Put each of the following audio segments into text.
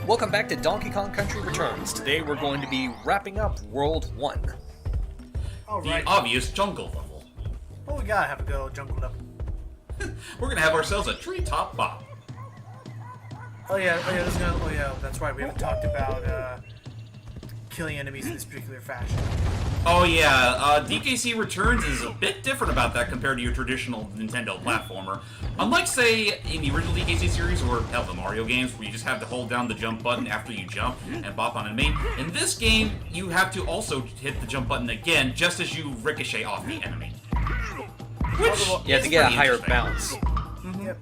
Welcome back to Donkey Kong Country Returns. Today we're going to be wrapping up World 1. The obvious jungle level. Oh, we gotta have a go jungle level. We're gonna have ourselves a treetop bop. That's right. We haven't talked about killing enemies in this particular fashion. Oh yeah, DKC Returns is a bit different about that compared to your traditional Nintendo platformer. Unlike, say, in the original DKC series or hell, the Mario games, where you just have to hold down the jump button after you jump and bop on an enemy, in this game, you have to also hit the jump button again just as you ricochet off the enemy. Which you have to get a higher bounce. Yep.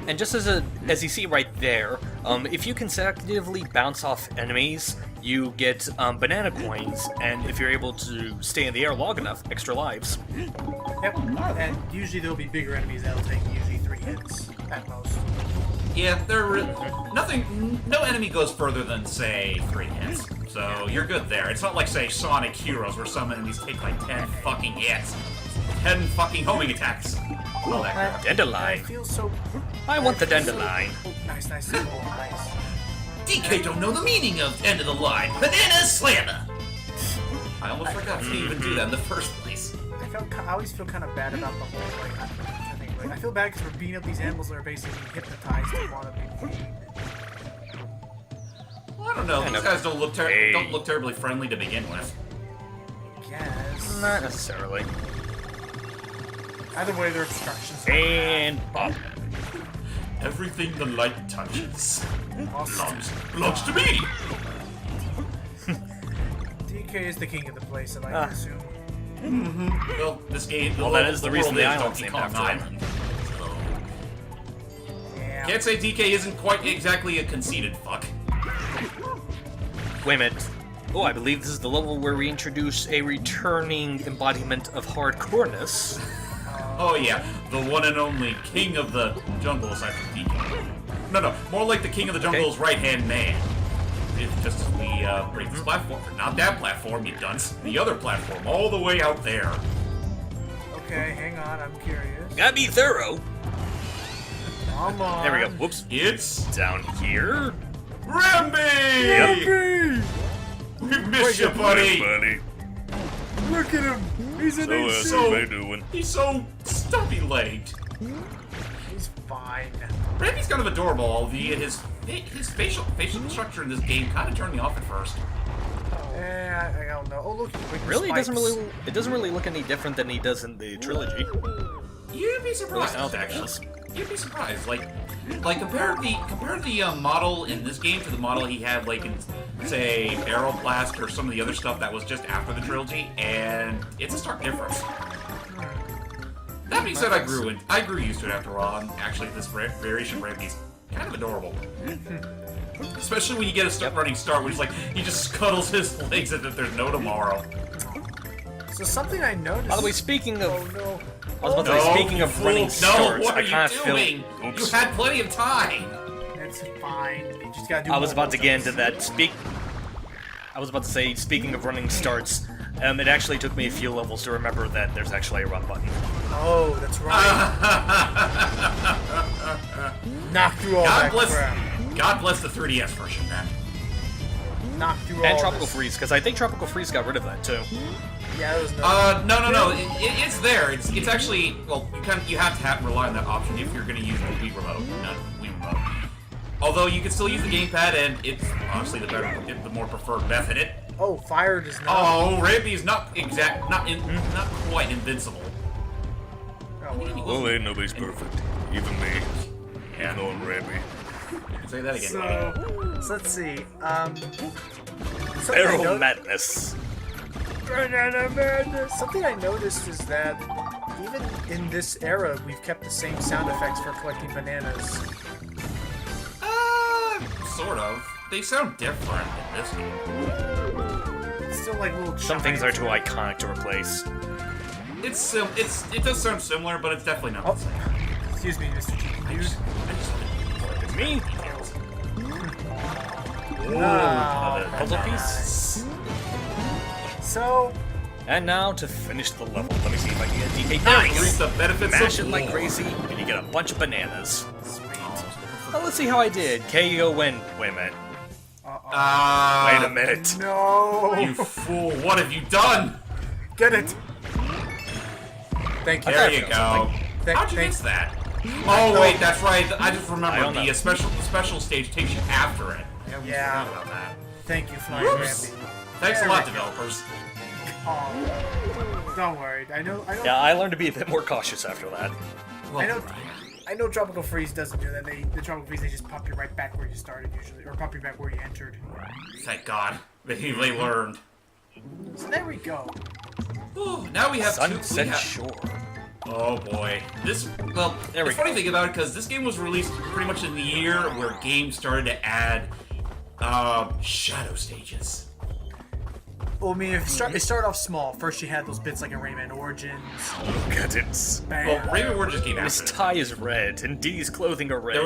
And just as you see right there, if you consecutively bounce off enemies, you get banana coins, and if you're able to stay in the air long enough, extra lives. Yep. And usually there'll be bigger enemies that'll take usually 3 hits at most. Yeah, no enemy goes further than, say, 3 hits. So you're good there. It's not like, say, Sonic Heroes, where some enemies take like 10 fucking hits. 10 fucking homing attacks. All that crap. Dandelion. I feel so... I want the dandelion. Oh, nice. Oh, nice. DK don't know the meaning of end of the line. Banana slammer! I almost forgot to even do that in the first place. I always feel kind of bad about the whole, I feel bad because we're beating up these animals that are basically hypnotized to want to be. Well, I don't know. These guys don't look terribly friendly to begin with. I guess. Not necessarily. Either way, they're obstructions. And bop. Everything the light touches belongs to me! DK is the king of the place, I like to assume. Well, this game... Well, that is the reason the island's Donkey named Kong after Island. So... Yeah. Can't say DK isn't quite exactly a conceited fuck. Wait a minute. Oh, I believe this is the level where we introduce a returning embodiment of hardcoreness. Oh yeah, the one and only king of the jungle aside from DK. No, more like the king of the jungle's right-hand man. Just as we break this platform. Not that platform, you dunce. The other platform, all the way out there. Okay, hang on, I'm curious. Gotta be thorough. Come on. There we go. Whoops. It's... Down here. Rambi! We missed you, buddy! Look at him! He's an He's so stumpy-legged. He's fine. Rambi's kind of adorable, albeit his facial structure in this game kind of turned me off at first. I don't know. Oh, look, Really, it doesn't really look any different than he does in the trilogy. You'd be surprised, actually. You'd be surprised. Like compare the model in this game to the model he had, like in, say, Barrel Blast or some of the other stuff that was just after the trilogy, and it's a stark difference. That being said, I grew used to it after a while, and actually this variation of Rambi's kind of adorable. Especially when you get a running start, where he just scuttles his legs as if there's no tomorrow. So something I noticed... By the way, speaking of... Oh, no. I was about to say, speaking of running starts, what are I kind you of doing? feel... Oops. You had plenty of time! It's fine. You just gotta do I was more about to get into that. I was about to say, speaking of running starts, it actually took me a few levels to remember that there's actually a run button. Oh, that's right. Knock through all that crap. God bless the 3DS version, then. Knock through all And Tropical this. Freeze, because I think Tropical Freeze got rid of that, too. Yeah, it was no. It's there. It's actually, well, you have to rely on that option if you're going to use the Wii Remote, not Wii Remote. Although you can still use the gamepad, and it's honestly the more preferred method. Oh, fire does not. Oh, Rambi's not quite invincible. Oh, Well, ain't nobody's perfect. Even me. Yeah. Going Rambi. Say that again. So let's see. Arrow Madness. Something I noticed is that even in this era, we've kept the same sound effects for collecting bananas. Sort of. They sound different in this game. It's still like little. Some things are too chimes. iconic to replace. It does sound similar, but it's definitely not the same. Excuse me, Mr. Chicken Dude. It's me. Oh, Puzzle piece. So, And now to finish the level. Let me see if I can get DK. Reap Nice. the benefits Mash of it like war. crazy, and you get a bunch of bananas. sweet. Well, let's see how I did. KO win. Wait a minute. Wait a minute. No! You fool! What have you done? Get it! Thank you. There you go. How'd you miss that? Oh wait, that's right. I just remembered the special stage takes you after it. Yeah, we forgot about that. Thank you, Flying Whoops. Rambi. Thanks a lot, developers. Oh, don't worry. I know. Yeah, I learned to be a bit more cautious after that. Well, I know Tropical Freeze doesn't do that. The Tropical Freeze, they just pop you right back where you started usually, or pop you back where you entered. Thank God. They learned. So there we go. Ooh, now we have Sunset Shore. Oh boy. The funny thing about it, because this game was released pretty much in the year where games started to add shadow stages. Well, I mean, it started off small. First, you had those bits like in Rayman Origins. Look at it. Bam. Well, Rayman Origins came His after. tie is red, and D's clothing are red.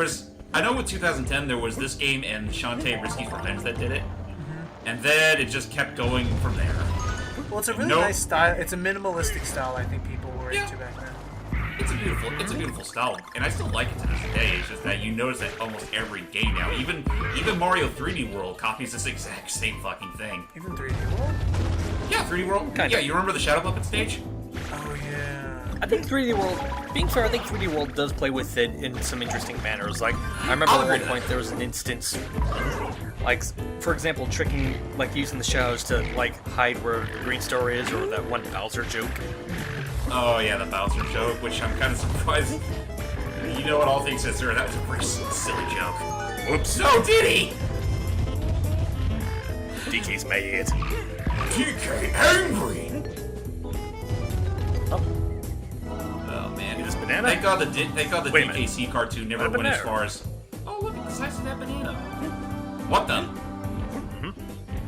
I know in 2010 there was this game and Shantae Risky's Revenge that did it. And then it just kept going from there. Well, it's a really nice style. It's a minimalistic style I think people were into back then. It's a beautiful style, and I still like it to this day. It's just that you notice that almost every game now, even Mario 3D World copies this exact same fucking thing. Even 3D World? Yeah, 3D World. Kinda. Yeah, you remember the Shadow Puppet stage? Oh yeah. I think 3D World, being fair, I think 3D World does play with it in some interesting manners. Like, I remember at one point there was an instance, like, for example, tricking, like, using the shadows to, like, hide where the green star is, or that one Bowser joke. Oh yeah, the Bowser joke, which I'm kind of surprised. You know what, all things considered, that was a pretty silly joke. Whoops. No, did he? DK's made. DK angry. Oh man, This banana? Thank God the Wait a minute. DKC cartoon never What a went as banana. far as. Oh look at the size of that banana. What the?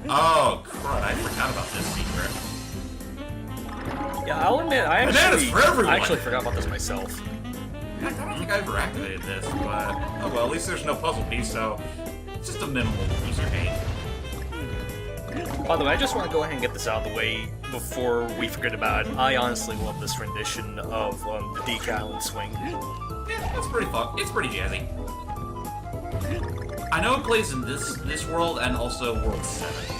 Oh crud! I forgot about this secret. Yeah, I'll admit, Bananas for everyone! I actually forgot about this myself. I don't think I ever activated this, but oh well. At least there's no puzzle piece, so it's just a minimal Easter egg. By the way, I just want to go ahead and get this out of the way before we forget about it. I honestly love this rendition of the DK Island Swing. Yeah, it's pretty fun. It's pretty jazzy. I know it plays in this world and also World 7.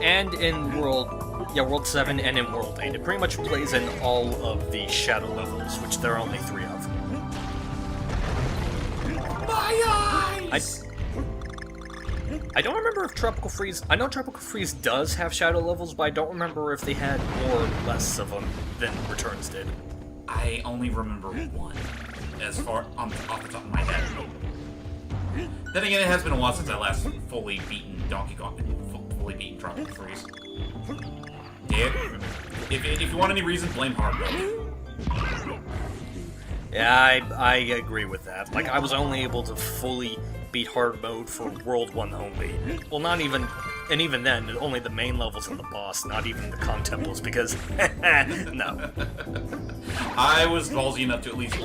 And in World 7 and in World 8. It pretty much plays in all of the shadow levels, which there are only 3 of. My eyes! I don't remember if Tropical Freeze... I know Tropical Freeze does have shadow levels, but I don't remember if they had more or less of them than Returns did. I only remember one, as far off the top of my head. Then again, it has been a while since I last fully beaten Donkey Kong, fully beaten Tropical Freeze. Yeah, if you want any reason, blame hard mode. Yeah, I agree with that. Like, I was only able to fully beat hard mode for World 1 only. Well, not even... And even then, only the main levels and the boss, not even the con temples, because... no. I was ballsy enough to at least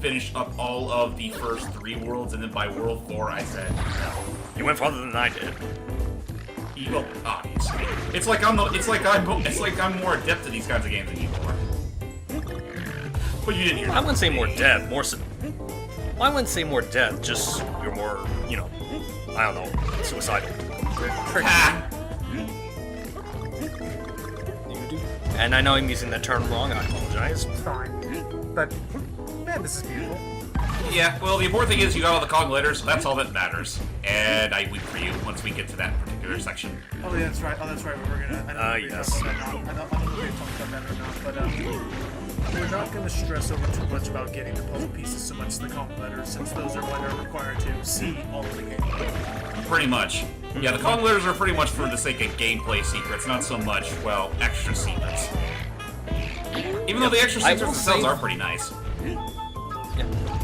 finish up all of the first 3 worlds, and then by World 4, I said, no. You went farther than I did. Well, obviously. It's like I'm more adept to these kinds of games than you are. But you didn't hear I wouldn't say more depth, more so... I wouldn't say more depth, just you're more, you know, I don't know, suicidal. Ha! And I know I'm using that term wrong, I apologize. It's fine. But, man, this is beautiful. Yeah, well, the important thing is you got all the Kong letters, so that's all that matters. And I weep for you once we get to that particular section. Oh, yeah, that's right. Oh, that's right. We're gonna... I don't know if yes. we're talking about that or not. I don't know if we're talking about that or not, but, we're not going to stress over too much about getting the puzzle pieces so much as the Kong letters, since those are what are required to see all of the game. Pretty much. Yeah, the Kong letters are pretty much for the sake of gameplay secrets, not so much, well, extra secrets. Even though the extra secrets themselves are pretty nice. Yeah.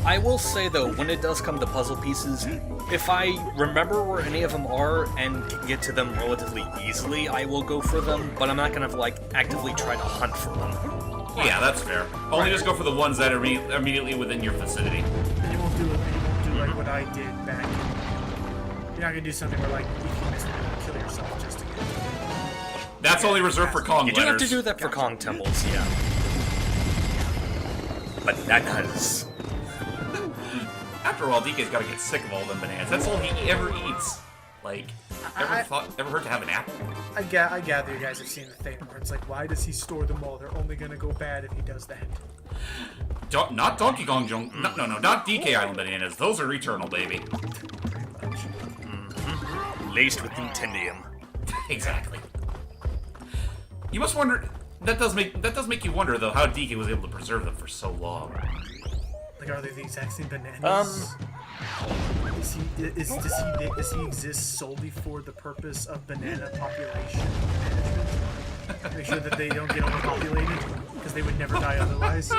I will say, though, when it does come to puzzle pieces, if I remember where any of them are and can get to them relatively easily, I will go for them, but I'm not going to, like, actively try to hunt for them. Yeah, that's fair. Only just go for the ones that are immediately within your vicinity. And you won't do like what I did back. You're not gonna do something where like you can miss and kill yourself just to get. That's only reserved for Kong You do have letters. to do that for Kong temples, yeah. Bananas. After all, DK's gotta get sick of all them bananas. That's all he ever eats. Like, ever heard to have an apple? I gather you guys have seen the thing where it's like, why does he store them all? They're only gonna go bad if he does that. Not Donkey Kong Jungle. No, not DK Island bananas. Those are eternal, baby. Laced with intendium. Exactly. You must wonder. That does make you wonder though how DK was able to preserve them for so long. Like, are they the exact same bananas? Does he exist solely for the purpose of banana population management? Make sure that they don't get overpopulated, because they would never die otherwise.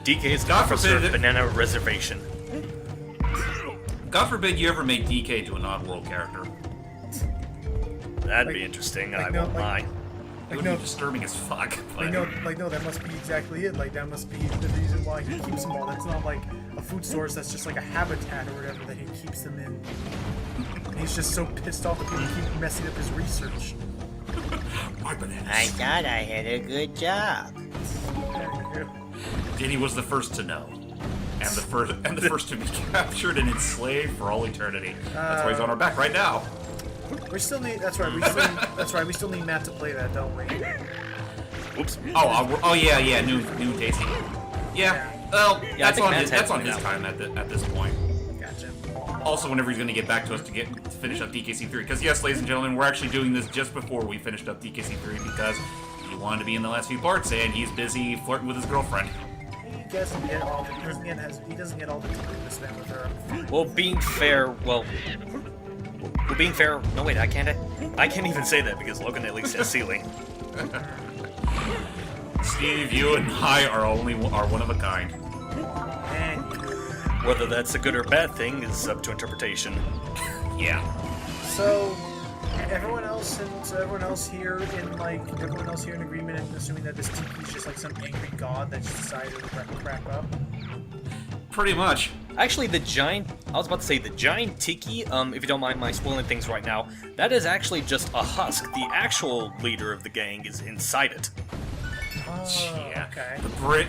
DK is the officer of Banana Reservation. God forbid you ever make DK to an oddworld character. That'd be interesting, I won't lie. It would be disturbing as fuck. But... no, that must be exactly it. Like, that must be the reason why he keeps them all. That's not like a food source, that's just like a habitat or whatever that he keeps them in. And he's just so pissed off that people keep messing up his research. My bananas. I thought I had a good job. Diddy was the first to know. And the first to be captured and enslaved for all eternity. That's why he's on our back right now. We still need. That's right. We still need Matt to play that, don't we? Oops. Oh yeah. New Daisy. Yeah. Well, Yeah, that's on his time at this point. Gotcha. Also, whenever he's going to get back to us to finish up DKC 3, because yes, ladies and gentlemen, we're actually doing this just before we finished up DKC 3 because he wanted to be in the last few parts and he's busy flirting with his girlfriend. He doesn't get all the time to spend with her. Well, being fair, no wait, I can't even say that because Logan at least has ceiling. Steve, you and I are one of a kind. And Whether that's a good or bad thing is up to interpretation. Yeah. so everyone else here in agreement, and assuming that this Tiki is just like some angry god that just decided to crap up. Pretty much. Actually, I was about to say the giant tiki, if you don't mind my spoiling things right now, that is actually just a husk. The actual leader of the gang is inside it. Oh, Yeah. okay.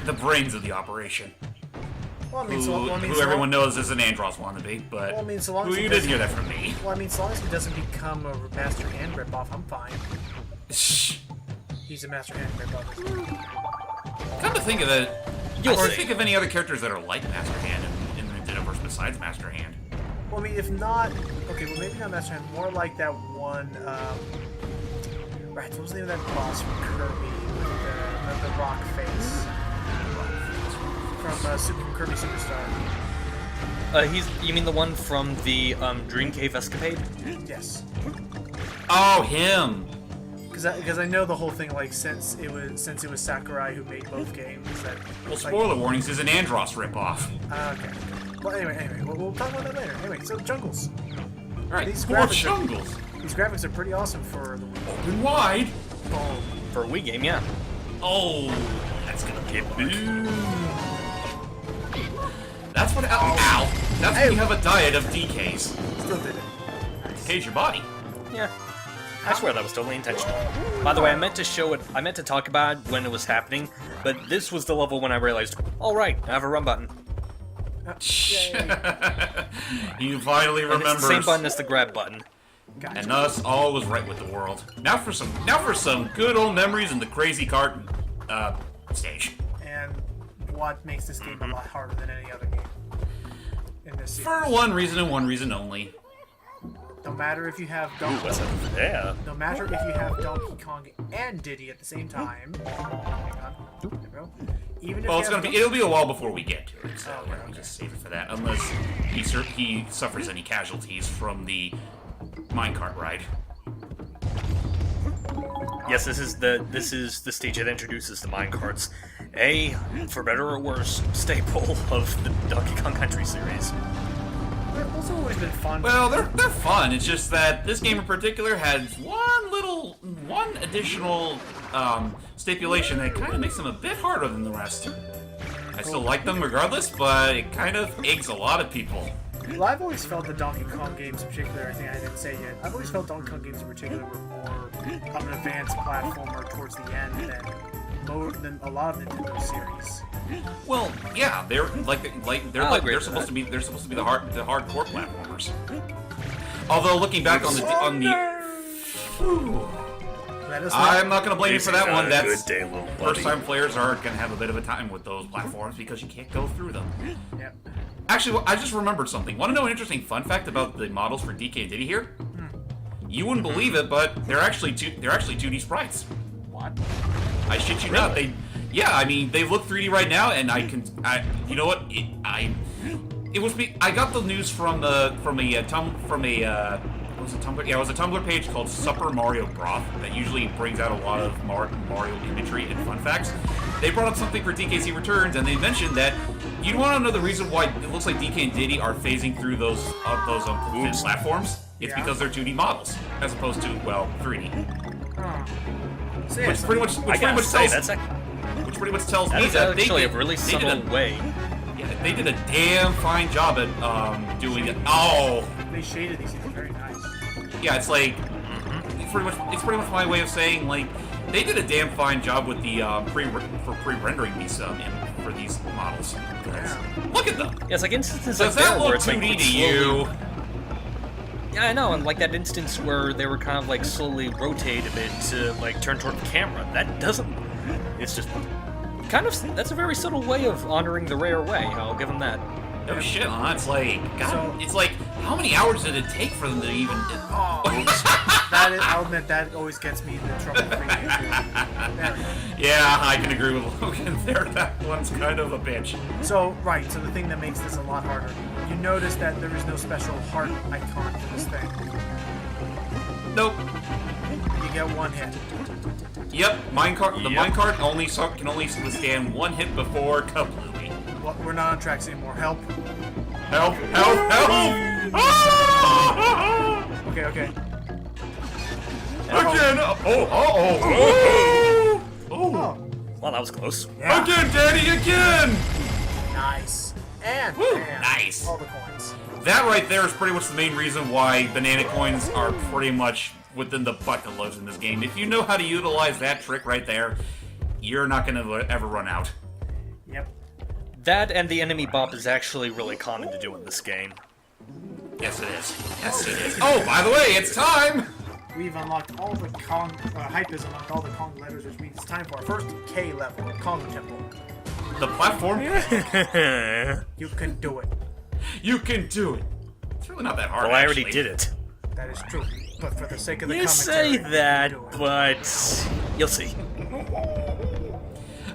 The brains of the operation. Well, I mean, Who everyone knows is an Andros wannabe, but Well, I mean, so long as who he you didn't doesn't- hear that from me. Well, I mean, so long as he doesn't become a Master Hand ripoff, I'm fine. Shh. He's a Master Hand ripoff. Come to think of it, You'll or see. think of any other characters that are like Master Hand in the Nintendoverse besides Master Hand. Well, I mean, if not, okay, well, maybe not Master Hand, more like that one, right, what was the name of that boss from Kirby with the rock face? From Kirby Superstar. You mean the one from the Dream Cave Escapade? Yes. Oh, him! Because I know the whole thing, like, since it was Sakurai who made both games, that... Well, spoiler warnings, is an Andros ripoff. Okay. Well, anyway, we'll talk about that later. Anyway, so Jungles. Alright, These more graphics are- jungles. These graphics are pretty awesome for the Wii. Open wide. Oh, For a Wii game, yeah. Oh, that's gonna be big. That's what. Ow! That's when you have a diet of DKs. still did it. Decays your body. Yeah. I swear that was totally intentional. By the way, I meant to talk about it when it was happening, but this was the level when I realized, alright, I have a run button. You finally And it's remember. the same button as the grab button. Gotcha. And thus, all was right with the world. Now for some good old memories in the crazy cart stage. And what makes this game a lot harder than any other game in this series. For one reason and one reason only. No matter if you have Ooh, what's up there? No matter if you have Donkey Kong and Diddy at the same time. Hang on. There we go. Even if Well, you have it'll be a while before we get to it, so Oh, let me okay. just save it for that. Unless he suffers any casualties from the minecart ride. Yes, this is the stage that introduces the minecarts. A, for better or worse, staple of the Donkey Kong Country series. They've also always been fun. Well, they're fun. It's just that this game in particular has one additional stipulation that kind of makes them a bit harder than the rest. I still like them regardless, but it kind of eggs a lot of people. Well, I've always felt the Donkey Kong games in particular, I think I didn't say yet, I've always felt Donkey Kong games in particular were more of an advanced platformer towards the end than a lot of Nintendo series. Well, yeah, they're I'll agree they're with supposed to be the hardcore platformers. Although looking back on the Whew. I'm not gonna blame you for that one. That's first-time players are gonna have a bit of a time with those platforms because you can't go through them. Yep. Actually, I just remembered something. Want to know an interesting fun fact about the models for DK and Diddy here? You wouldn't believe it, but they're actually 2D sprites. What? I shit you not. Yeah, I mean, they look 3D right now, and you know what? I got the news from a Tumblr page called Supper Mario Broth that usually brings out a lot of Mario imagery and fun facts. They brought up something for DKC Returns, and they mentioned that you want to know the reason why it looks like DK and Diddy are phasing through those platforms. It's because they're 2D models as opposed to 3D. So yeah, Which pretty much tells me that they actually a really subtle way. Yeah, they did a damn fine job at doing it. Oh, they shaded these things very nice. yeah, it's like it's pretty much my way of saying like they did a damn fine job with the pre-rendering these for these models. Yeah. Look at them. Yeah, it's like instances Does like that where look it's like 2D to slowly- you? Yeah, I know, and like that instance where they were kind of like slowly rotate a bit to like turn toward the camera. That doesn't. It's just kind of. That's a very subtle way of honoring the rare way. I'll give them that. No shit, huh? It's like, God, it's like, how many hours did it take for them to even? I'll admit that always gets me into trouble. Yeah, I can agree with Logan there. That one's kind of a bitch. So the thing that makes this a lot harder, you notice that there is no special heart icon for this thing. Nope. You get one hit. Yep, minecart. The minecart can only withstand one hit before kablooey. Well, we're not on tracks anymore. Help! Help! Help! Help! Okay. Again! Oh! Well, that was close. Yeah. Again, Daddy! Again! Nice. And nice. all the coins. That right there is pretty much the main reason why banana coins are pretty much within the bucket loads in this game. If you know how to utilize that trick right there, you're not going to ever run out. Yep. That and the enemy bop is actually really common to do in this game. Yes, it is. Yes, it is. Oh, by the way, it's time! We've unlocked all the Kong... Hype has unlocked all the Kong letters, which means it's time for our first K level, Kong Temple. The platform? You can do it. You can do it. It's really not that hard, Well, I already actually. did it. That is true. But for the sake of the You commentary, say that, you can do it. but you'll see.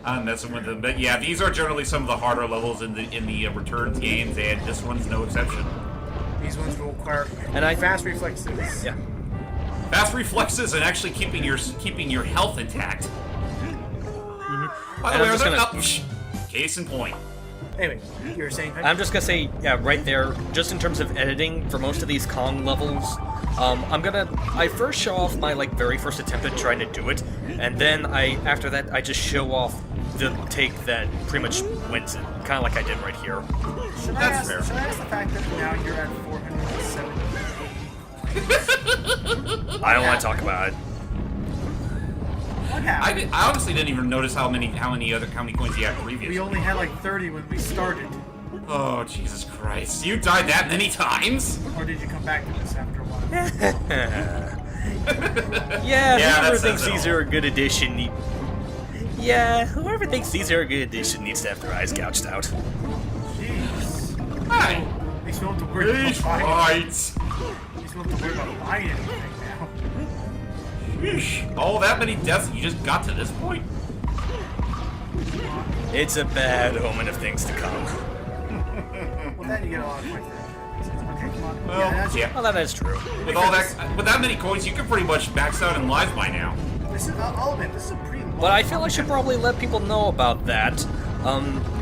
I'm messing with them, but yeah, these are generally some of the harder levels in the Returns games, and this one's no exception. These ones will require And fast reflexes. Yeah. Fast reflexes and actually keeping your health intact. By the And way, I'm just gonna- case in point. Anyway, you were saying... I'm just gonna say, yeah, right there, just in terms of editing, for most of these Kong levels, I first show off my, very first attempt at trying to do it, and then after that, I just show off the take that pretty much wins it, kind of like I did right here. Should I ask the fact that now you're at 470? I don't want to talk about it. What happened? I honestly didn't even notice how many coins you had previously. We only had 30 when we started. Oh, Jesus Christ. You died that many times? Or did you come back to this after a while? Yeah, that whoever says thinks it these all. are a good addition needs to have their eyes gouged out. Jeez. Hey! At least we don't have to worry about He's buying. right. At least we don't have to worry about buying anything now. Sheesh. All that many deaths you just got to this point? It's a bad omen of things to come. Well, then you get a lot of points for it. Okay, come on. Well, yeah. Well, that is true. With that many coins, you can pretty much max out in lives by now. I'll admit, this is a pretty long But I feel I should probably let people know about that.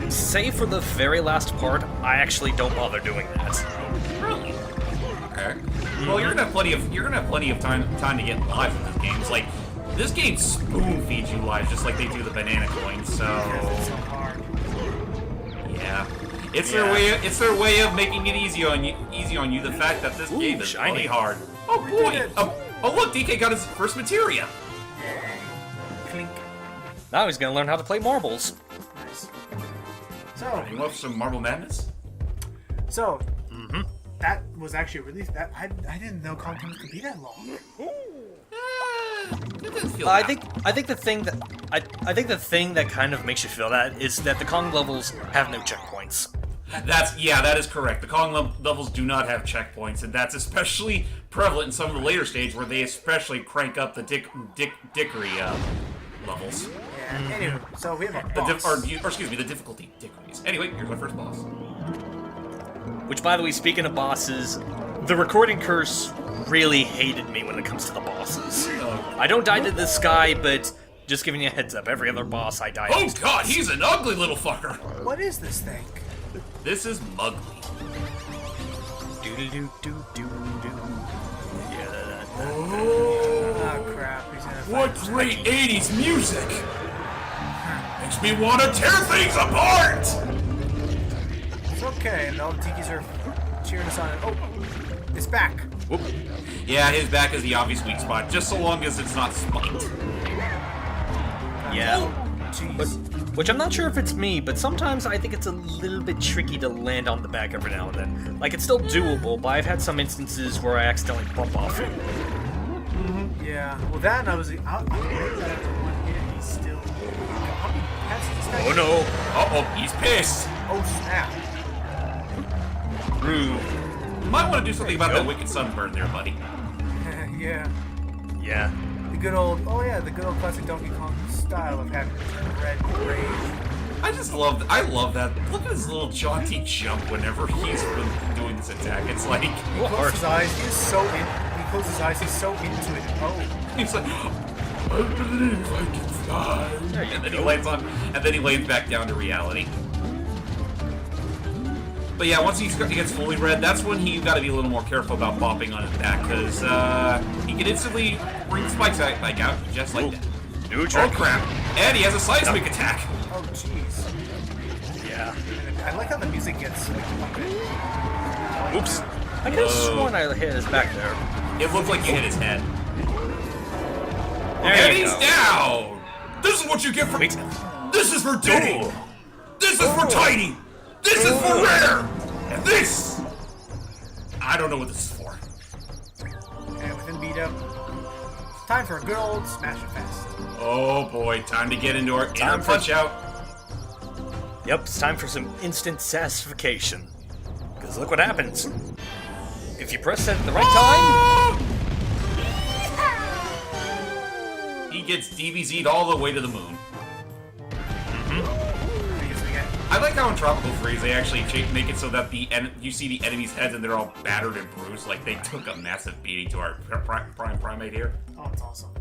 Save for the very last part, I actually don't bother doing that. Really? Okay. Well, you're gonna have plenty of time to get lives in this game. It's like this game spoon feeds you lives just like they do the banana coins. So It's so hard. yeah, it's their way of making it easy on you. The fact that this game is shiny. really hard. Oh boy! Oh look, DK got his first materia. Clink. Now he's gonna learn how to play marbles. Nice. So, You want some Marble Madness? that was actually released. That I didn't know Kong Country could be that long. It doesn't feel I that think the thing that kind of makes you feel that is that the Kong levels have no checkpoints. that is correct. The Kong levels do not have checkpoints, and that's especially prevalent in some of the later stage where they especially crank up the dickery levels. Yeah. Anyway, so we have a boss. The difficulty dickeries. Anyway, here's my first boss. Which, by the way, speaking of bosses, the recording curse really hated me when it comes to the bosses. I don't die to this guy, but just giving you a heads up, every other boss I die to. Oh god, he's an ugly little fucker! What is this thing? This is Mugly. Oh crap, he's gonna What great 80s music! Makes me want to tear things apart! It's okay, and all the tikis are cheering us on. Oh, it's back. Whoop. Yeah, his back is the obvious weak spot, just so long as it's not spiked. Yeah. Jeez. Which I'm not sure if it's me, but sometimes I think it's a little bit tricky to land on the back every now and then. Like, it's still doable, but I've had some instances where I accidentally bump off it. Yeah. Well, that and I was. He's still. Oh no! Uh-oh, he's pissed! Oh snap! Rude. You might want to do something about that wicked sunburn there, buddy. Yeah. Yeah. The good old. Oh yeah, the good old classic Donkey Kong style of having red rage. I love that. Look at his little jaunty jump whenever he's doing this attack. It's like... He closes his eyes. He's so in. He closes his eyes. He's so into it. Oh. He's like, I believe I can fly. And then he lays back down to reality. But yeah, once he gets fully red, that's when you got to be a little more careful about bopping on his back, because he can instantly bring the spikes back out, just like that. New trick. Oh crap! And he has a seismic attack. Oh jeez. Yeah. I like how the music gets like pumping. Oops. I could have sworn I hit his back there. It looked like you hit his head. There And you he's go. down! This is what you get for... Wait. This is for Diddy! This is for Tiny! This is for Rare! And this... I don't know what this is for. And within beat up, time for a good old smash and fest. Oh boy, time to get into our inner punch out. Yep, it's time for some instant satisfaction. Because look what happens. If you press it at the right time... He gets DBZ'd all the way to the moon. I guess we got. I like how in Tropical Freeze they actually make it so that you see the enemies' heads and they're all battered and bruised, like they took a massive beating to our primate here. Oh, it's awesome.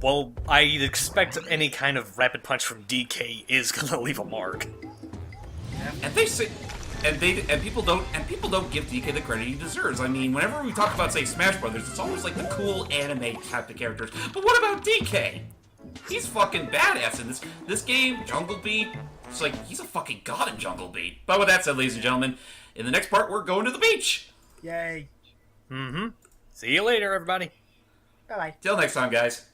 Well, I'd expect any kind of rapid punch from DK is gonna leave a mark. And they say, people don't give DK the credit he deserves. I mean, whenever we talk about, say, Smash Brothers, it's always like the cool anime type of characters. But what about DK? He's fucking badass in this game. Jungle Beat. It's like he's a fucking god in Jungle Beat. But with that said, ladies and gentlemen, in the next part we're going to the beach. Yay. See you later, everybody. Bye bye. Till next time, guys.